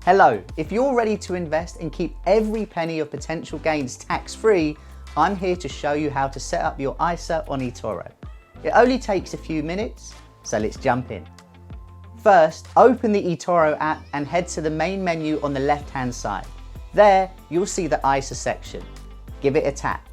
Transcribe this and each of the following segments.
Hello, if you're ready to invest and keep every penny of potential gains tax-free, I'm here to show you how to set up your ISA on eToro. It only takes a few minutes, so let's jump in. First, open the eToro app and head to the main menu on the left-hand side. There, you'll see the ISA section. Give it a tap.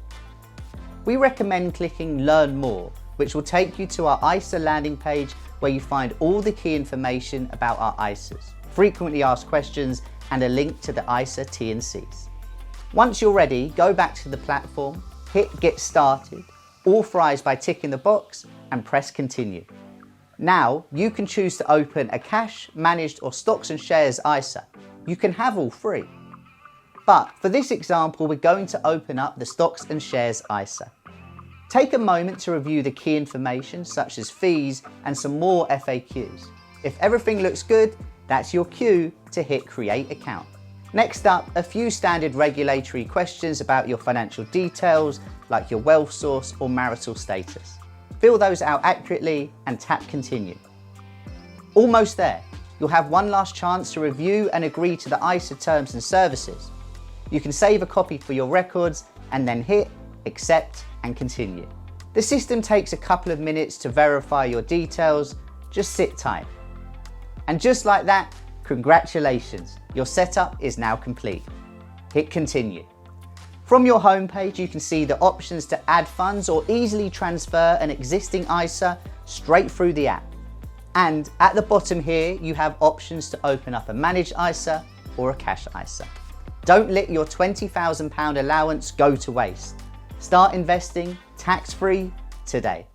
We recommend clicking Learn More, which will take you to our ISA landing page where you find all the key information about our ISAs, frequently asked questions, and a link to the ISA T&Cs. Once you're ready, go back to the platform, hit Get Started, authorize by ticking the box, and press Continue. Now, you can choose to open a cash, managed, or stocks and shares ISA. You can have all three. But for this example, we're going to open up the stocks and shares ISA. Take a moment to review the key information such as fees and some more FAQs. If everything looks good, that's your cue to hit Create Account. Next up, a few standard regulatory questions about your financial details, like your wealth source or marital status. Fill those out accurately and tap Continue. Almost there. You'll have one last chance to review and agree to the ISA terms and services. You can save a copy for your records and then hit Accept and Continue. The system takes a couple of minutes to verify your details. Just sit tight. And just like that, congratulations, your setup is now complete. Hit Continue. From your homepage, you can see the options to add funds or easily transfer an existing ISA straight through the app. And at the bottom here, you have options to open up a managed ISA or a cash ISA. Don't let your £20,000 allowance go to waste. Start investing tax-free today.